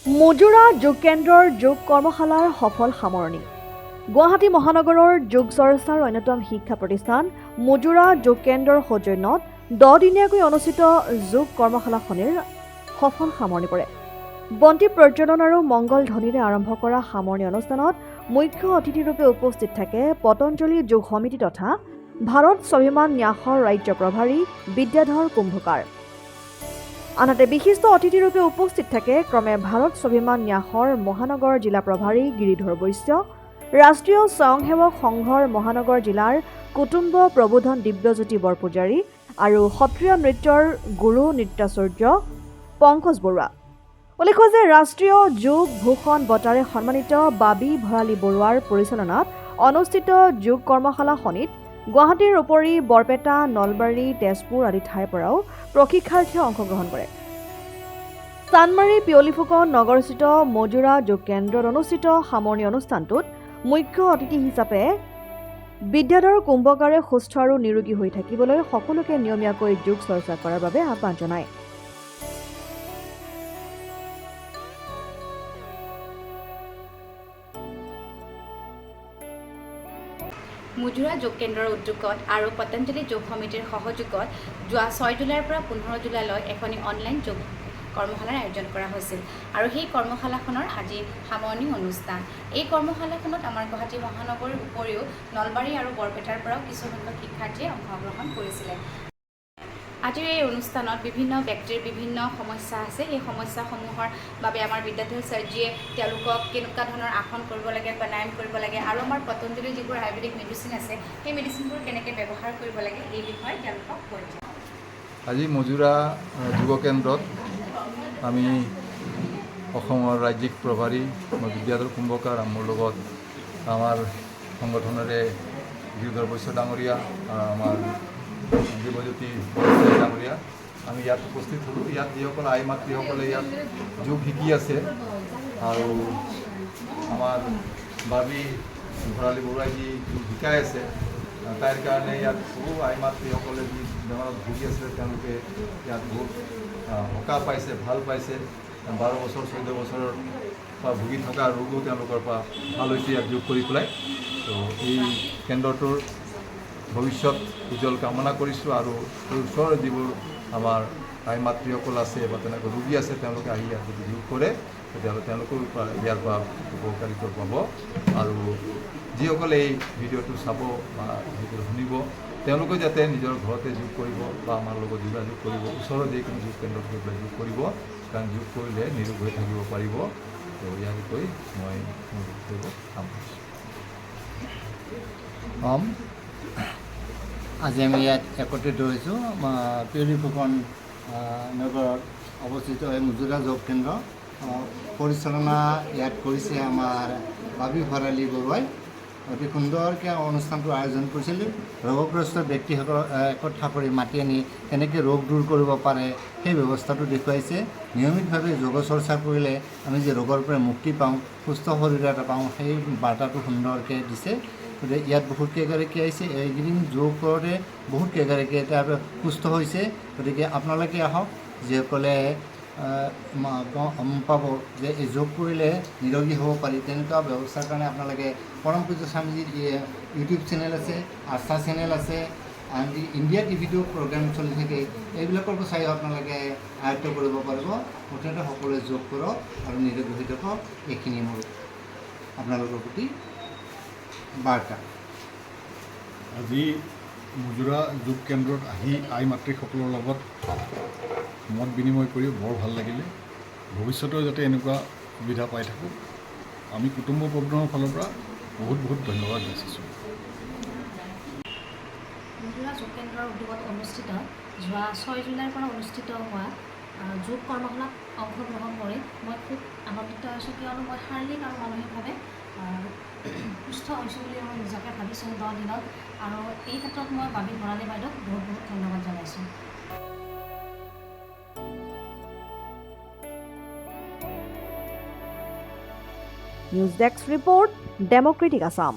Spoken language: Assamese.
মজুৰা যোগ কেন্দ্ৰৰ যোগ কৰ্মশালাৰ সফল সামৰণি। গুৱাহাটী মহানগৰৰ যোগ চৰ্চাৰ অন্যতম শিক্ষা প্ৰতিষ্ঠান মজুৰা যোগ কেন্দ্ৰৰ সৌজন্যত 10 দিনীয়াকৈ অনুষ্ঠিত যোগ কৰ্মশালাখনিৰ সফল সামৰণি পৰে। বন্তি প্ৰজ্বলন আৰু মংগল ধ্বনিৰে আৰম্ভ কৰা সামৰণি অনুষ্ঠানত মুখ্য অতিথিৰূপে উপস্থিত থাকে পতঞ্জলি যোগ সমিতি তথা ভাৰত স্বাভিমান ন্যাসৰ ৰাজ্য প্ৰভাৰী বিদ্যাধৰ কুম্ভকাৰ। আনহাতে বিশিষ্ট অতিথিৰূপে উপস্থিত থাকে ক্ৰমে ভাৰত স্বাভিমান ন্যাসৰ মহানগৰ জিলা প্ৰভাৰী গিৰিধৰ বৈশ্য, ৰাষ্ট্ৰীয় স্বয়ংসেৱক সংঘৰ মহানগৰ জিলাৰ কুটুম্ব প্ৰবোধন দিব্যজ্যোতি বৰপূজাৰী আৰু সত্ৰীয় নৃত্যৰ গুৰু নৃত্যাচাৰ্য পংকজ বৰুৱা। উল্লেখ্য যে ৰাষ্ট্ৰীয় যোগ ভূষণ বঁটাৰে সন্মানিত বাবি ভৰালী বৰুৱাৰ পৰিচালনাত অনুষ্ঠিত যোগ কৰ্মশালাখনিত গুৱাহাটীৰ উপৰি বৰপেটা, নলবাৰী, তেজপুৰ আদি ঠাইৰ পৰাও প্ৰশিক্ষাৰ্থীয়ে অংশগ্ৰহণ কৰে। চানমাৰী পিয়লিফুকন নগৰস্থিত মজুৰা যোগ কেন্দ্ৰত অনুষ্ঠিত সামৰণি অনুষ্ঠানটোত মুখ্য অতিথি হিচাপে বিদ্যাধৰ কুম্ভকাৰে সুস্থ আৰু নিৰোগী হৈ থাকিবলৈ সকলোকে নিয়মীয়াকৈ যোগ চৰ্চা কৰাৰ বাবে আহ্বান জনায়। মজুৰা যোগ কেন্দ্ৰৰ উদ্যোগত আৰু পতঞ্জলি যোগ সমিতিৰ সহযোগত যোৱা 6 জুলাইৰ পৰা 15 জুলাইলৈ এখনি অনলাইন যোগ কৰ্মশালাৰ আয়োজন কৰা হৈছিল আৰু সেই কৰ্মশালাখনৰ আজি সামৰণি অনুষ্ঠান। এই কৰ্মশালাখনত আমাৰ গুৱাহাটী মহানগৰৰ উপৰিও নলবাৰী আৰু বৰপেটাৰ পৰাও কিছুসংখ্যক শিক্ষাৰ্থীয়ে অংশগ্ৰহণ কৰিছিলে। আজিৰ এই অনুষ্ঠানত বিভিন্ন ব্যক্তিৰ বিভিন্ন সমস্যা আছে। এই সমস্যাসমূহৰ বাবে আমাৰ বিদ্যাধৰ ছাৰজীয়ে তেওঁলোকক কেনেকুৱা ধৰণৰ আসন কৰিব লাগে, প্ৰাণায়াম কৰিব লাগে আৰু আমাৰ পতঞ্জলিৰ যিবোৰ আয়ুৰ্বেদিক মেডিচিন আছে সেই মেডিচিনবোৰ কেনেকৈ ব্যৱহাৰ কৰিব লাগে এই বিষয়ে তেওঁলোকক কৈ দিছে। আজি মজুৰা যোগ কেন্দ্ৰত আমি অসমৰ ৰাজ্যিক প্ৰভাৰী মই বিদ্যাধৰ কুম্ভকাৰ মোৰ লগত আমাৰ সংগঠনেৰে গিৰিধৰ বৈশ্য ডাঙৰীয়া আমাৰ দিব্যজ্যোতি ডাঙৰীয়া আমি ইয়াত উপস্থিত হ'লোঁ। ইয়াত যিসকল আই মাতৃসকলে ইয়াত যোগ শিকি আছে আৰু আমাৰ বাবি ভৰালী বৰুৱাই যি যোগ শিকাই আছে তাইৰ কাৰণে ইয়াত বহু আই মাতৃসকলে যি বেমাৰত ভুগি আছিলে তেওঁলোকে ইয়াত বহুত সকাহ পাইছে, ভাল পাইছে। 12 বছৰ 14 বছৰৰ পৰা ভুগি থকা ৰোগো তেওঁলোকৰ পৰা ভাল হৈছে ইয়াত যোগ কৰি পেলাই। তো এই কেন্দ্ৰটোৰ ভৱিষ্যত উজ্জ্বল কামনা কৰিছোঁ আৰু এই ওচৰৰ যিবোৰ আমাৰ আই মাতৃসকল আছে বা তেনেকৈ ৰোগী আছে তেওঁলোকে আহি ইয়াত যদি যোগ কৰে তেতিয়াহ'লে তেওঁলোকেও ইয়াৰ পৰা উপকাৰিত পাব আৰু যিসকলে এই ভিডিঅ'টো চাব বা ভিডিঅ'টো শুনিব তেওঁলোকে যাতে নিজৰ ঘৰতে যোগ কৰিব বা আমাৰ লগত যোগাযোগ কৰিব, ওচৰৰ যিকোনো যোগ কেন্দ্ৰত গৈ পেলাই যোগ কৰিব, কাৰণ যোগ কৰিলে নিৰোগ হৈ থাকিব পাৰিব। তো ইয়াকে কৈ মই মোৰ বক্তব্য সামৰিছোঁ। আজি আমি ইয়াত একত্ৰিত হৈছোঁ পিয়লিফুকন নগৰত অৱস্থিত এই মজুৰা যোগ কেন্দ্ৰ পৰিচালনা ইয়াত কৰিছে আমাৰ বাবি ভৰালী বৰুৱাই। অতি সুন্দৰকৈ অনুষ্ঠানটো আয়োজন কৰিছিল। ৰোগগ্ৰস্ত ব্যক্তিসকলক একঠা কৰি মাতি আনি কেনেকৈ ৰোগ দূৰ কৰিব পাৰে সেই ব্যৱস্থাটো দেখুৱাইছে। নিয়মিতভাৱে যোগ চৰ্চা কৰিলে আমি যে ৰোগৰ পৰা মুক্তি পাওঁ, সুস্থ শৰীৰ এটা পাওঁ, সেই বাৰ্তাটো সুন্দৰকৈ দিছে। গতিকে ইয়াত বহুত কেইগৰাকী আহিছে, এইকেইদিন যোগ কৰোঁতে বহুত কেইগৰাকী এতিয়া সুস্থ হৈছে। গতিকে আপোনালোকে আহক, যিসকলে গম পাব যে এই যোগ কৰিলে নিৰোগী হ'ব পাৰি তেনেকুৱা ব্যৱস্থাৰ কাৰণে আপোনালোকে পৰম পূজ্য স্বামীজীৰ ইউটিউব চেনেল আছে, আস্থা চেনেল আছে, আনকি ইণ্ডিয়া টিভিটো প্ৰগ্ৰাম চলি থাকে, এইবিলাকৰ পৰা চাই আপোনালোকে আয়ত্ব কৰিব পাৰিব। মুঠতে সকলোৱে যোগ কৰক আৰু নিৰোগী হৈ থাকক, এইখিনি মোৰ আপোনালোকৰ প্ৰতি বাৰ্তা। আজি মজুৰা যোগ কেন্দ্ৰত আহি আই মাতৃসকলৰ লগত মত বিনিময় কৰি বৰ ভাল লাগিলে। ভৱিষ্যতেও যাতে এনেকুৱা সুবিধা পাই থাকোঁ, আমি কুটুম্ব প্ৰবোধনৰ ফালৰ পৰা বহুত বহুত ধন্যবাদ যাচিছোঁ। মজুৰা যোগ কেন্দ্ৰৰ উদ্যোগত অনুষ্ঠিত যোৱা 6 জুলাইৰ পৰা অনুষ্ঠিত হোৱা যোগ কৰ্মশালাত অংশগ্ৰহণ কৰি মই খুব আনন্দিত হৈছোঁ, কিয়নো মই শাৰীৰিক আৰু মানসিকভাৱে সুস্থ হৈছোঁ বুলি মই নিজকে ভাবিছোঁ 10 দিনত। আৰু এই ক্ষেত্ৰত মই বাবি ভৰালী বাইদেউক বহুত বহুত ধন্যবাদ জনাইছোঁ। News desk report, democratic Assam.